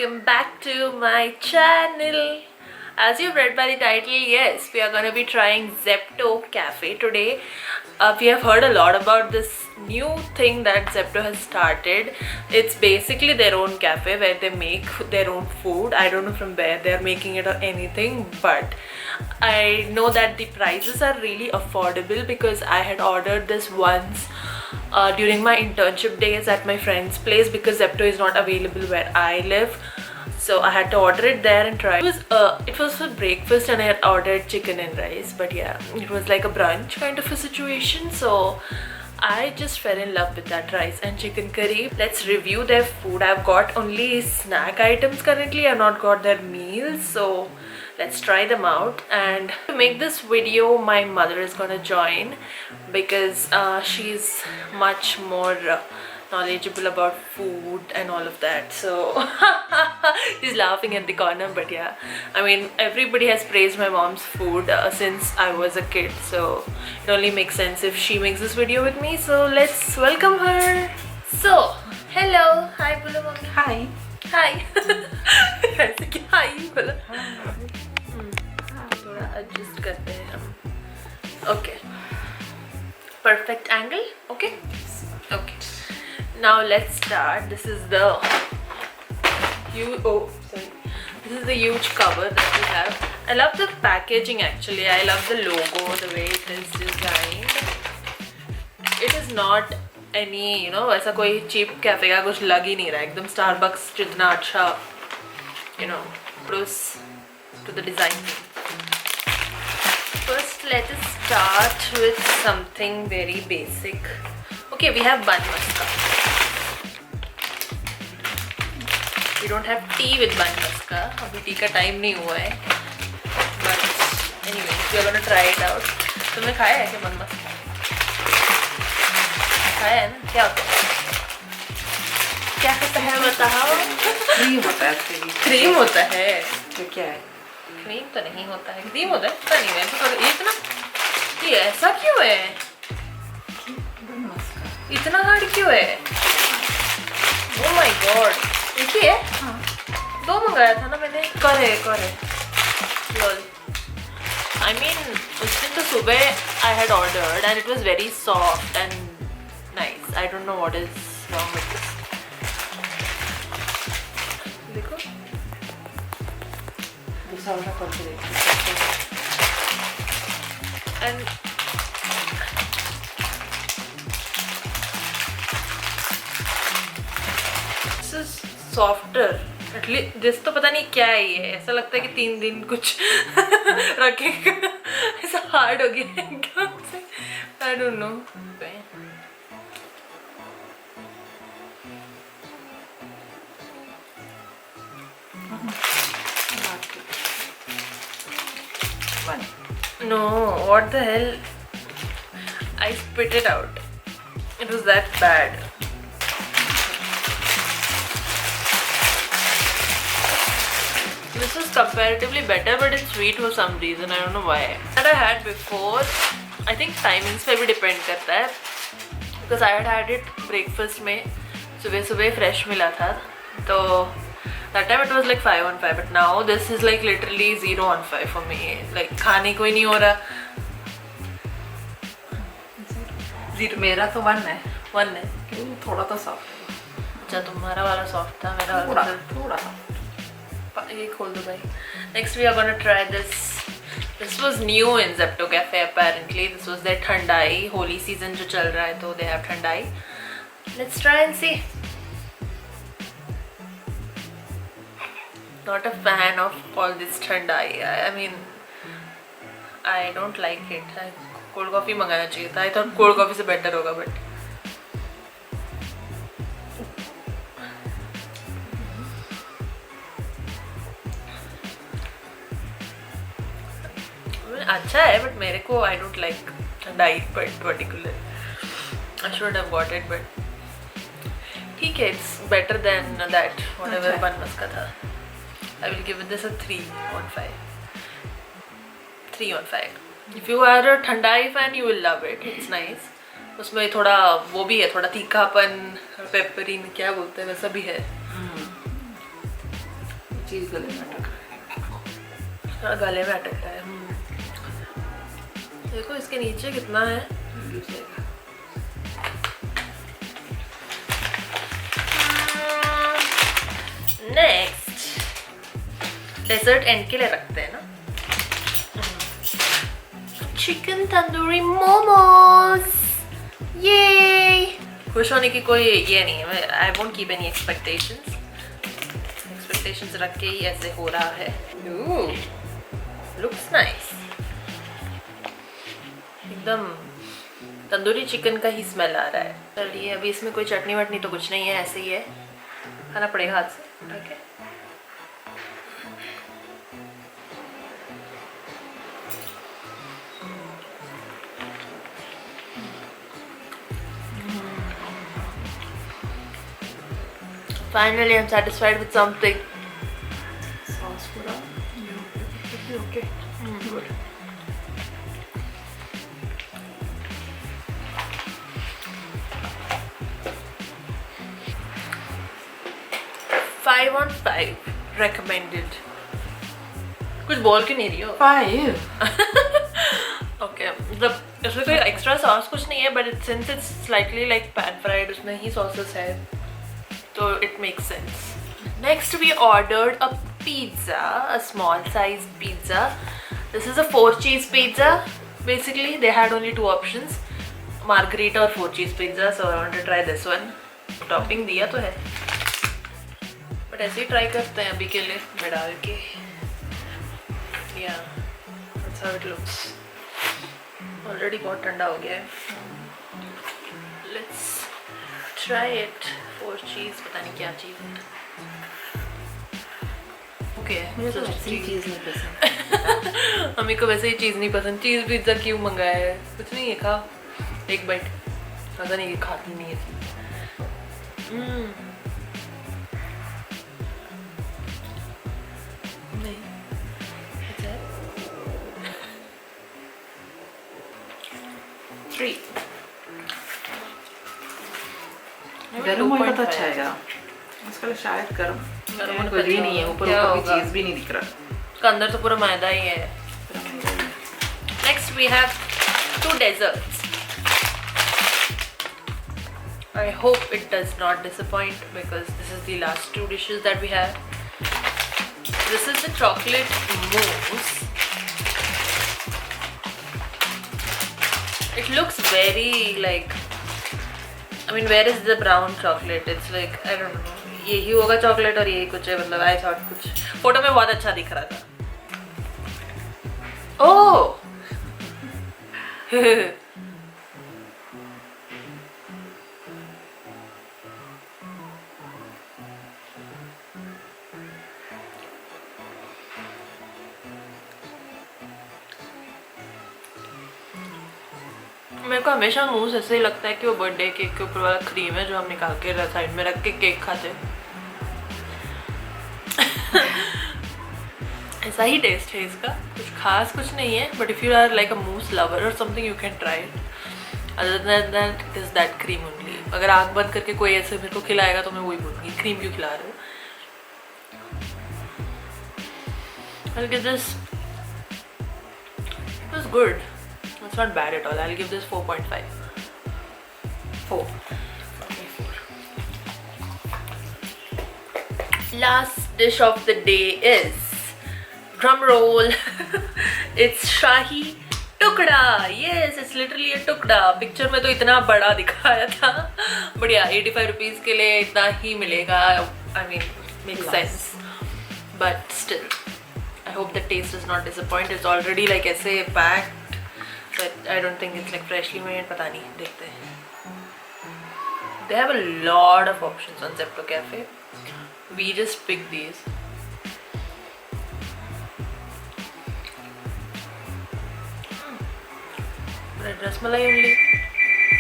welcome back to my channel. As you've read by the title, yes, we are going to be trying Zepto Cafe today. We have heard a lot about this new thing that Zepto has started. It's basically their own cafe where they make their own food. I don't know from where they're making it or anything, but I know that the prices are really affordable because I had ordered this once during my internship days at my friend's place because Zepto is not available where I live. So I had to order it there and try. It was for breakfast and I had ordered chicken and rice. But yeah, it was like a brunch kind of a situation. So I just fell in love with that rice and chicken curry. Let's review their food. I've got only snack items currently. I've not got their meals. So let's try them out. And to make this video, my mother is gonna join because she's much more knowledgeable about food and all of that. So she's laughing in the corner, but yeah, I mean, everybody has praised my mom's food since I was a kid, so it only makes sense if she makes this video with me. So let's welcome her. So hello, hi बोलो mummy. Hi. Hi. ऐसे क्या hi बोलो. थोड़ा adjust करते हैं हम. Okay. Perfect angle. Okay. Okay. Now let's start. This is the this is the huge cover that we have. I love the packaging actually. I love the logo, the way it is designed. It is not any, ऐसा कोई cheap cafe का कुछ लग ही नहीं रहा. एकदम Starbucks जितना अच्छा, close to the design. First, let us start with something very basic. Okay, we have bun maska. We don't have tea with bun maska. अभी tea का time नहीं हुआ है. But anyway, we are gonna try it out. तुमने खाया है क्या bun maska? खाया है ना? क्या होता है? क्या होता है बताओ? Cream होता है actually. Cream होता है. तो क्या है? Cream तो नहीं होता है. Cream होता है? पता नहीं है. तो ये इतना ये ऐसा क्यों है? इतना हार्ड क्यों है? Oh my god. एक ही है? हाँ. 2 मंगाया था ना मैंने. करे. लॉल. I mean, उस दिन तो सुबह I had ordered and it was very soft and nice. I don't know what is wrong with this. देखो. दूसरा वाला करके देखो. And सॉफ्टर एटलीस्ट दिस तो पता नहीं क्या है ये. ऐसा लगता है कि 3 दिन कुछ रखेगा. ऐसा हार्ड हो गया एकदम से. I don't know. Know what the hell. I spit it out. It was that bad. This is comparatively better, but it's sweet for some reason. I don't know why. That I had before. I think timings पे भी depend करता है. Because I had it breakfast में सुबह fresh मिला था. तो that time it was like 5 on 5, but now this is like literally 0 on 5 for me. Like खाने को ही नहीं हो रहा. 0. मेरा तो 1 है. 1 है. थोड़ा तो सॉफ्ट है. अच्छा तुम्हारा वाला सॉफ्ट था. मेरा वाला थोड़ा ये खोल दो भाई. Next we are gonna try this. This was new in Zepto Cafe apparently. This was their thandai. Holy season जो चल रहा है तो they have thandai. Let's try and see. Not a fan of all this thandai. I mean, I don't like it. Cold coffee मंगाना चाहिए था. I thought cold coffee से better होगा but. अच्छा है बट मेरे को I don't like diet particular. I should have got it but ठीक है. It's better than that whatever bun maska था. I will give this a 3 on 5. 3 on 5. If you are a thandai fan you will love it. It's nice. उसमें थोड़ा वो भी है, थोड़ा तीखापन, पेपरिन क्या बोलते हैं वैसा भी है. चीज गले में अटक हाँ, गले में अटक रहा है। देखो इसके नीचे कितना है। नेक्स्ट डेजर्ट एंड के लिए रखते हैं ना। चिकन तंदूरी मोमोज, ये खुश होने की कोई ये नहीं है। I won't keep any expectations रख के ही ऐसे हो रहा है। लुक्स नाइस, एकदम तंदूरी चिकन का ही स्मेल आ रहा है। चलिए अभी इसमें कोई चटनी वटनी तो कुछ नहीं है, ऐसे ही है, खाना पड़ेगा हाथ से। ठीक है, finally I'm satisfied with something. Sauce पूरा ओके गुड। 5 on 5 recommended. कुछ बोल क्यों नहीं रही हो? 5 ओके, मतलब इसमें कोई एक्स्ट्रा सॉस कुछ नहीं है, but since it's slightly like pan fried, उसमें ही सॉसेस है, तो it makes sense. Next we ordered a pizza, a small size pizza. This is a 4-cheese pizza. Basically they had only 2 options, margherita or 4-cheese pizza, so I want to try this one. Topping दिया तो है, but ऐसे ही try करते हैं अभी के लिए मैं डाल के. Yeah, that's how it looks. Already बहुत ठंडा हो गया है. Let's try it. 4 cheese, पता नहीं क्या चीज़ है. Okay, मुझे तो ऐसी चीज़ नहीं पसंद. हमें को वैसे ही चीज़ नहीं पसंद. चीज़ पिज्ज़ा क्यों मंगाया है? कुछ नहीं है, खा एक बाइट. पता नहीं, ये खाती नहीं है. नहीं, अच्छा है. 3. गरम होगा तो अच्छा आएगा. इसका शायद गरम कुछ भी नहीं है, ऊपर ऊपर की चीज़ भी नहीं दिख रहा. इसका अंदर तो पूरा मैदा ही है. Next we have 2 desserts. I hope it does not disappoint because this is the last 2 dishes that we have. This is the chocolate mousse. It looks very like, I mean, where is the brown chocolate? It's like, I don't know, यही होगा chocolate और यही कुछ है. मतलब I thought कुछ photo में बहुत अच्छा दिख रहा था. ओह मेरे को हमेशा मूस ऐसे ही लगता है कि वो बर्थडे केक के ऊपर वाला क्रीम है जो हम निकाल के साइड में रख के केक खाते हैं. ऐसा ही टेस्ट है इसका, कुछ खास कुछ नहीं है. But if you are like a mousse lover और something, you can try it. Other than that it is that cream only. अगर आँख बंद करके कोई ऐसे मेरे को खिलाएगा तो मैं वही बोलूँगी, क्रीम क्यों खिला रहे हो. I'll give this. It was good. It's not bad at all. I'll give this 4.5. 4. Last dish of the day is, drum roll, it's Shahi Tukda. Yes, it's literally a tukda. Picture में तो इतना बड़ा दिखाया था, but yeah, 85 rupees के लिए इतना ही मिलेगा. I mean, makes sense. But still, I hope the taste does not disappoint. It's already like ऐसे packed. But I don't think it's like freshly made. पता नहीं, देखते हैं. They have a lot of options on Zepto Cafe. We just picked these. Red rasmalai only.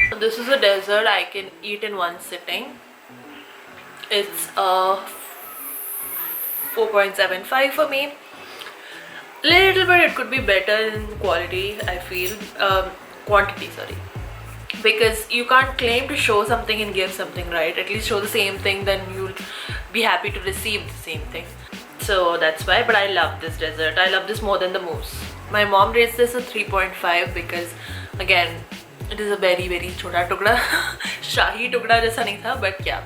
So this is a dessert I can eat in one sitting. It's a 4.75 for me. Little bit it could be better in quality, I feel. Quantity, sorry, because you can't claim to show something and give something, right? At least show the same thing, then you'll be happy to receive the same thing. So that's why, but I love this dessert. I love this more than the mousse. My mom rates this a 3.5 because again, it is a very very छोटा टुकड़ा शाही टुकड़ा जैसा नहीं था, but yeah.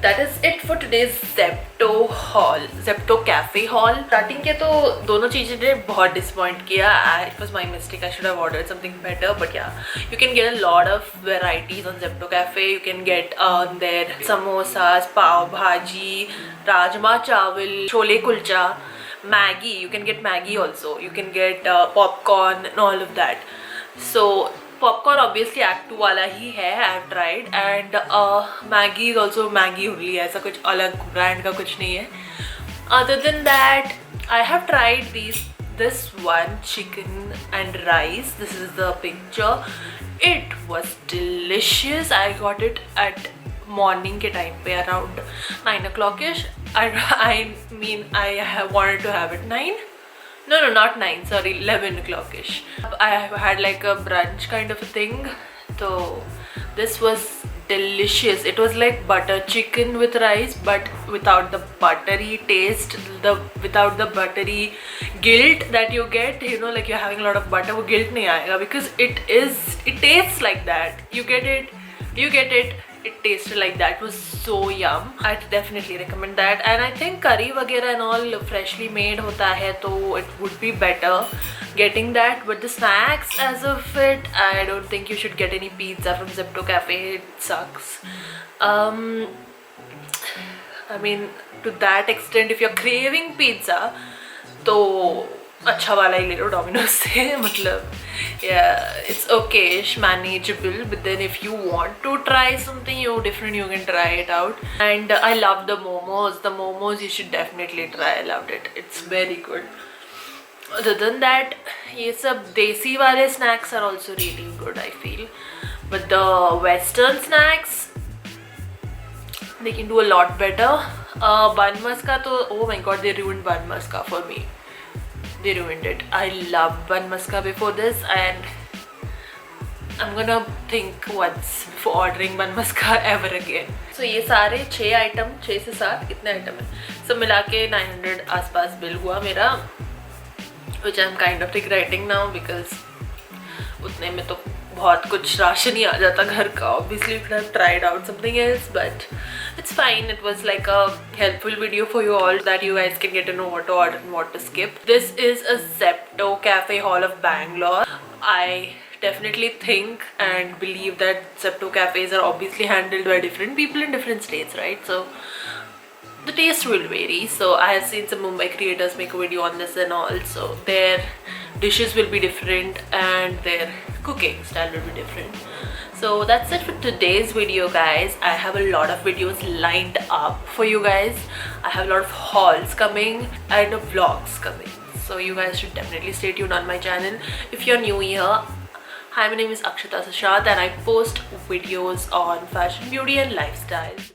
That is it for today's Zepto haul, Zepto cafe haul. Starting के तो दोनों चीज़ें ने बहुत disappoint किया. It was my mistake. I should have ordered something better. But yeah, you can get a lot of varieties on Zepto cafe. You can get their samosas, pav bhaji, rajma chawal, chole kulcha, Maggi. You can get Maggi also. You can get popcorn and all of that. So popcorn obviously Act 2 वाला ही है. I have tried and Maggi is also Maggi only. ऐसा कुछ अलग brand का कुछ नहीं है. Other than that, I have tried this one chicken and rice. This is the picture. It was delicious. I got it at morning के time पे around 9 o'clock ish. I mean I wanted to have it 9. No, not 9, sorry, 11 o'clock ish. I had like a brunch kind of a thing. So this was delicious. It was like butter chicken with rice, but without the buttery taste, without the buttery guilt that you get, you know, like you're having a lot of butter, वो guilt नहीं आएगा because it tastes like that. You get it. It tasted like that. It was so yum. I definitely recommend that. And I think curry वगैरह and all freshly made होता है, तो it would be better getting that. But the snacks as of it, I don't think you should get any pizza from Zepto Cafe. It sucks. I mean, to that extent, if you're craving pizza, तो अच्छा वाला ही ले लो Domino's से. मतलब yeah, it's okay-ish, manageable, but then if you want to try something different, you can try it out. And I love the momos you should definitely try. I loved it. It's very good. Other than that, ये सब desi वाले snacks are also really good, I feel. But the western snacks, they can do a lot better. Bun maska to, oh my god, they ruined bun maska for me. They ruined it. I loved bun maska before this, and I'm gonna think once before ordering bun maska ever again. So ये सारे 6 item, 6 से 7 कितने item हैं, सब मिला के 900 आसपास bill हुआ मेरा, which I'm kind of regretting now because उतने में तो बहुत कुछ राशन ही आ जाता घर का. Obviously you could have tried out something else, but it's fine. It was like a helpful video for you all that you guys can get to know what to order and what to skip. This is a Zepto Cafe haul of Bangalore. I definitely think and believe that Zepto cafes are obviously handled by different people in different states, right? So the taste will vary. So I have seen some Mumbai creators make a video on this and all, so their dishes will be different and their cooking style will be different. So that's it for today's video, guys. I have a lot of videos lined up for you guys. I have a lot of hauls coming and vlogs coming, so you guys should definitely stay tuned on my channel. If you're new here, hi, my name is Akshata Sushant and I post videos on fashion, beauty and lifestyle.